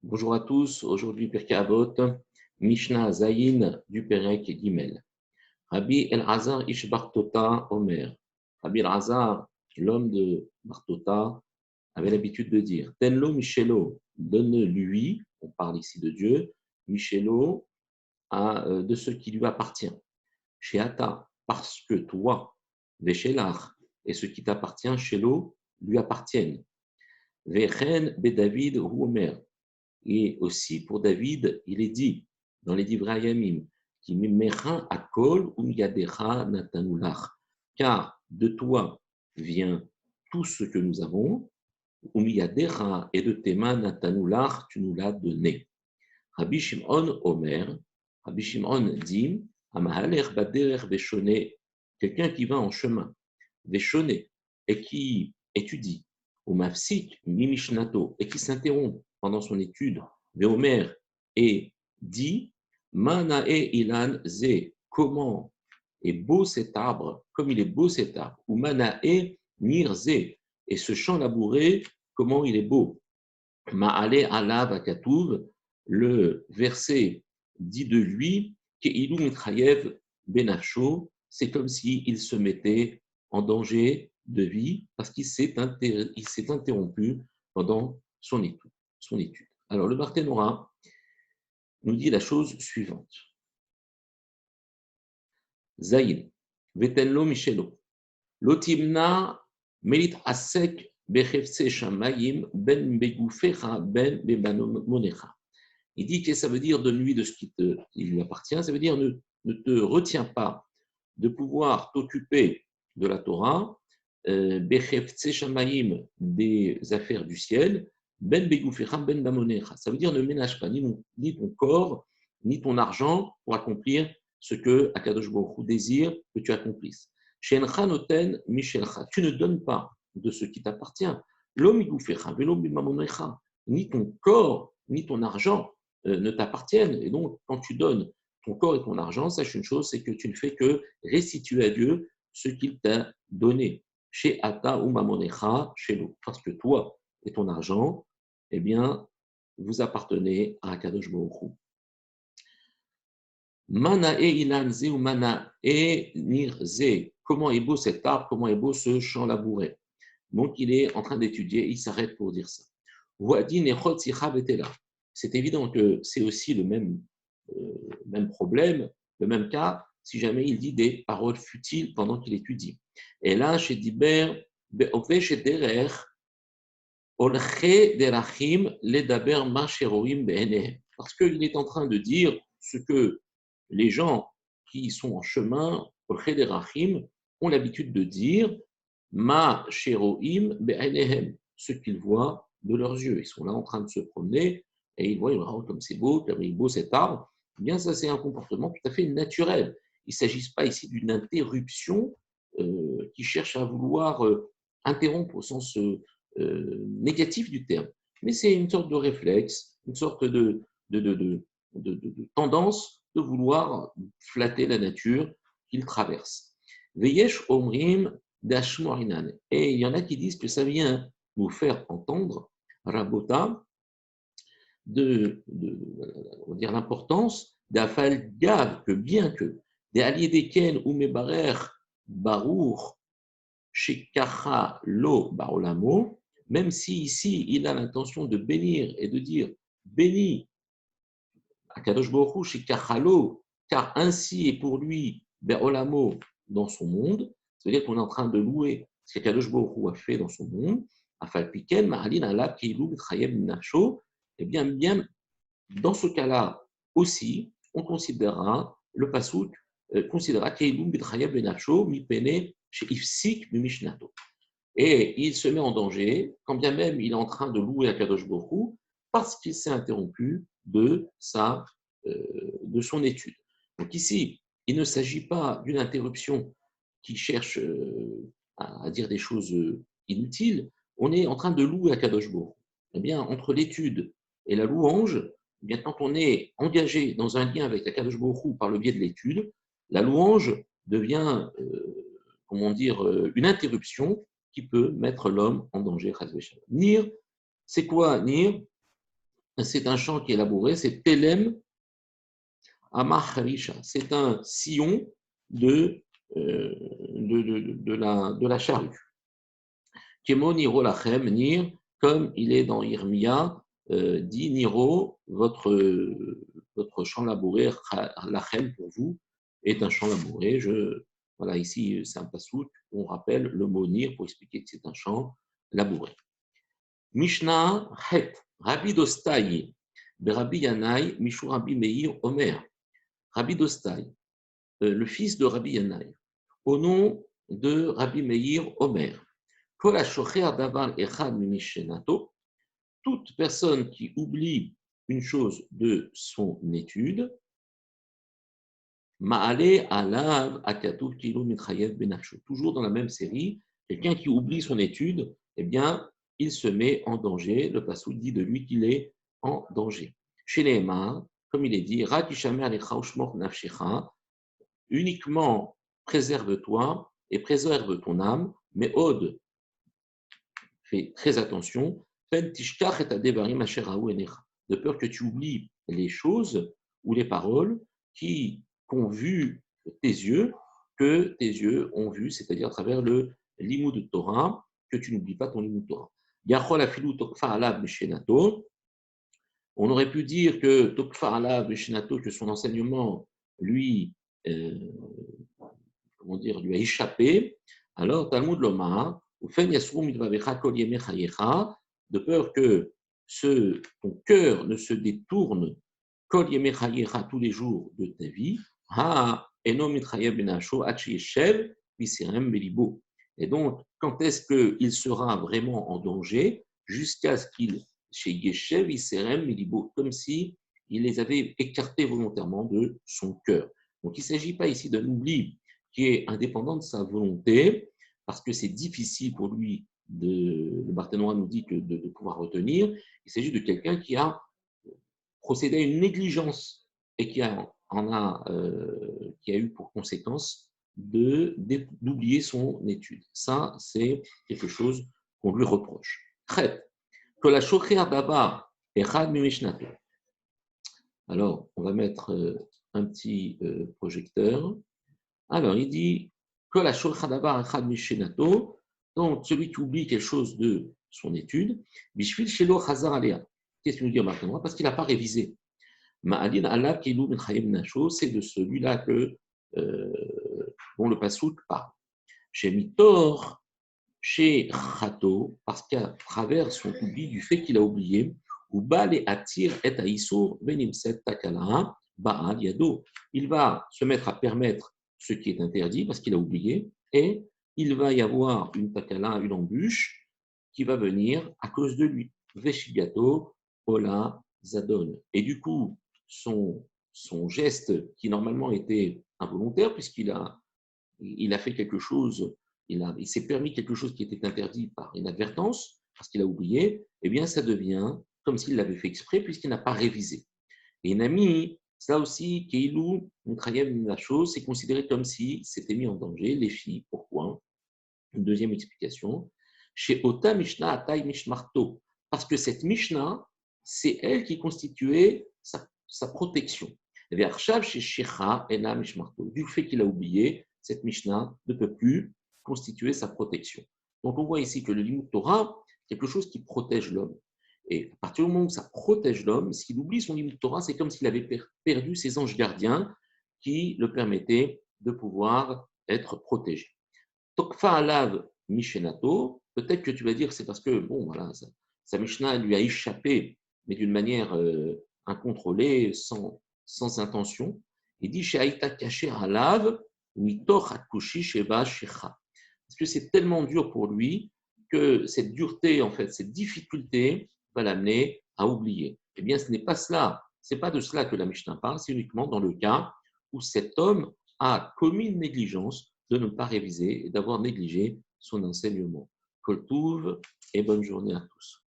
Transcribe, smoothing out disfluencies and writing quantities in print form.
Bonjour à tous. Aujourd'hui, Pirkei Avot, Mishnah Zayin du Perek Gimel. Rabbi Elazar Ish Bartota Omer. Rabbi Elazar, l'homme de Bartota, avait l'habitude de dire Tenlo Michelo, donne-lui, on parle ici de Dieu, Michelo, de ce qui lui appartient. Chez Ata, parce que toi, Veshelach, et ce qui t'appartient, Shelo, lui appartiennent. Vechen Bedavid Omer. Et aussi pour David, il est dit dans les Divrei Hayamim, qui mecha akol umyadecha natanulach, car de toi vient tout ce que nous avons, umyadecha et de tes mains natanulach, tu nous l'as donné. Rabbi Shimon Omer, Rabbi Shimon dit, amahaler baderer veshone, quelqu'un qui va en chemin, veshone, et qui étudie, ou mafsik mimishnato, et qui s'interrompt pendant son étude, Veomer, et dit, Manae ilan ze, comment est beau cet arbre, comme il est beau cet arbre, ou Manae nir ze, et ce champ labouré, comment il est beau. Ma'ale alav akatuv, le verset dit de lui, Ke'ilu mitrayev benafsho, c'est comme s'il se mettait en danger de vie parce qu'il s'est interrompu pendant son étude. Alors le Barthénora nous dit la chose suivante. Zayin, vetenlo michelo, lotimna melit asek bechefse shamayim ben begoufecha ben bebanomonecha. Il dit que ça veut dire donne-lui de ce qui lui appartient, ça veut dire ne te retiens pas de pouvoir t'occuper de la Torah, bechefse shamayim, des affaires du ciel, ben begoufecha ben bamonecha. Ça veut dire ne ménage pas ni ton corps, ni ton argent pour accomplir ce que Akadosh Baruch Hu désire que tu accomplisses. Shencha noten mishelcha. Tu ne donnes pas de ce qui t'appartient. Lo migufecha velo bimamonecha. Ni ton corps, ni ton argent ne t'appartiennent. Et donc, quand tu donnes ton corps et ton argent, sache une chose, c'est que tu ne fais que restituer à Dieu ce qu'il t'a donné. Chez Ata ou Mamonecha, chez nous. Parce que toi et ton argent, eh bien, vous appartenez à Akadosh Baruch Hu. Manae ilanze ou manae nirze. Comment est beau cet arbre, comment est beau ce champ labouré. Donc, il est en train d'étudier, il s'arrête pour dire ça. C'est évident que c'est aussi le même problème, le même cas, si jamais il dit des paroles futiles pendant qu'il étudie. Et là, chez Diber, chez Derer, parce qu'il est en train de dire ce que les gens qui sont en chemin, ont l'habitude de dire, ma sheroim be'enehem, ce qu'ils voient de leurs yeux. Ils sont là en train de se promener et ils voient, comme c'est beau, comme il est beau cet arbre. Eh bien, ça, c'est un comportement tout à fait naturel. Il ne s'agit pas ici d'une interruption qui cherche à vouloir interrompre au sens négatif du terme. Mais c'est une sorte de réflexe, une sorte de tendance de vouloir flatter la nature qu'il traverse. Veyesh omrim d'ashmorinan. Et il y en a qui disent que ça vient nous faire entendre, Rabota, on va dire l'importance d'afal gav, que bien que, des alliés desquels ou mebarer barour, shekacha lo barolamo, même si ici il a l'intention de bénir et de dire béni Akadosh Baruch Hu shekacha lo, car ainsi est pour lui barolamo dans son monde, c'est-à-dire qu'on est en train de louer ce qu'Akadosh Baruch Hu a fait dans son monde, afal piken ma'alin alab kilu b'chayem nafsho, et bien dans ce cas-là aussi, on considérera le pasouk considérera kilu b'chayem nafsho mi pene chez ifsik mishnato. Et il se met en danger, quand bien même il est en train de louer Akadosh Baruch Hu, parce qu'il s'est interrompu de son étude. Donc ici, il ne s'agit pas d'une interruption qui cherche à dire des choses inutiles. On est en train de louer Akadosh Baruch Hu. Eh bien, entre l'étude et la louange, eh bien, quand on est engagé dans un lien avec Akadosh Baruch Hu par le biais de l'étude, la louange devient, une interruption qui peut mettre l'homme en danger. Nir, c'est quoi Nir? c'est un champ qui est labouré, c'est Telem Amar Harisha. C'est un sillon de, de la charrue. Kemo Niro Lachem, Nir, comme il est dans Irmia, dit Niro, votre champ labouré, Lachem pour vous, est un champ labouré. Voilà, ici, c'est un passouk, on rappelle le mot Nir pour expliquer que c'est un champ labouré. Mishnah Het, Rabbi Dostai, Rabbi Yanai, Mishu Rabbi Meir, Omer. Rabbi Dostai, le fils de Rabbi Yanai, au nom de Rabbi Meir, Omer. Toute personne qui oublie une chose de son étude, toujours dans la même série, quelqu'un qui oublie son étude, eh bien, il se met en danger. Le passouk dit de lui qu'il est en danger. Chez les Neymar, comme il est dit, uniquement préserve-toi et préserve ton âme, mais Ode, fais très attention, de peur que tu oublies les choses ou les paroles qu'ont vu tes yeux, que tes yeux ont vu, c'est-à-dire à travers le limud de Torah, que tu n'oublies pas ton limud de Torah. On aurait pu dire que Tokfa Alav Meshenato, que son enseignement lui, lui a échappé. Alors, Talmud Lomar, de peur que ton cœur ne se détourne tous les jours de ta vie. Et donc, quand est-ce qu'il sera vraiment en danger? Jusqu'à ce qu'il, chez Yeshev, Iserem, Melibo, comme si il les avait écartés volontairement de son cœur. Donc, il ne s'agit pas ici d'un oubli qui est indépendant de sa volonté, parce que c'est difficile pour lui, le Barthénois nous dit que de pouvoir retenir. Il s'agit de quelqu'un qui a procédé à une négligence et qui a eu pour conséquence d'oublier son étude. Ça, c'est quelque chose qu'on lui reproche. Traite que la shokher dabar echad mimishnato. Alors, on va mettre un petit projecteur. Alors, il dit que la shokher dabar echad mimishnato, donc celui qui oublie quelque chose de son étude, bishvil shelo chazar alea. Qu'est-ce qu'il nous dit maintenant? Parce qu'il n'a pas révisé. Ma'alin Allah kilou min chayim nacho, c'est de celui-là que dont le pasouk parle. Chez Mitor, chez Chato, parce qu'à travers son oubli, du fait qu'il a oublié, ou Bale Atir et Aïsour, Benimset Takala, Baal Yado, il va se mettre à permettre ce qui est interdit parce qu'il a oublié, et il va y avoir une Takala, une embûche, qui va venir à cause de lui. Veshigato, Ola, Zadon. Et du coup, son geste, qui normalement était involontaire, puisqu'il a fait quelque chose, il s'est permis quelque chose qui était interdit par inadvertance, parce qu'il a oublié, eh bien, ça devient comme s'il l'avait fait exprès, puisqu'il n'a pas révisé. Et Nami, ça aussi, Keilou, la chose, c'est considéré comme si c'était mis en danger, les filles. Pourquoi? Une deuxième explication. Chez Ota Mishnah Atai Mishmarto, parce que cette Mishnah, c'est elle qui constituait sa protection. Du fait qu'il a oublié, cette Mishnah ne peut plus constituer sa protection. Donc on voit ici que le Limud Torah, c'est quelque chose qui protège l'homme. Et à partir du moment où ça protège l'homme, s'il oublie son Limud Torah, c'est comme s'il avait perdu ses anges gardiens qui le permettaient de pouvoir être protégé. Tokfa alav mishenato, peut-être que tu vas dire c'est parce que, bon, voilà, sa Mishnah lui a échappé, mais d'une manière incontrôlée, sans intention. Il dit Sheaita kacher alav mitoch akushi sheba shecha. Parce que c'est tellement dur pour lui que cette dureté, en fait, cette difficulté va l'amener à oublier. Eh bien, ce n'est pas cela. Ce n'est pas de cela que la Mishnah parle, c'est uniquement dans le cas où cet homme a commis une négligence de ne pas réviser et d'avoir négligé son enseignement. Kol Touv et bonne journée à tous.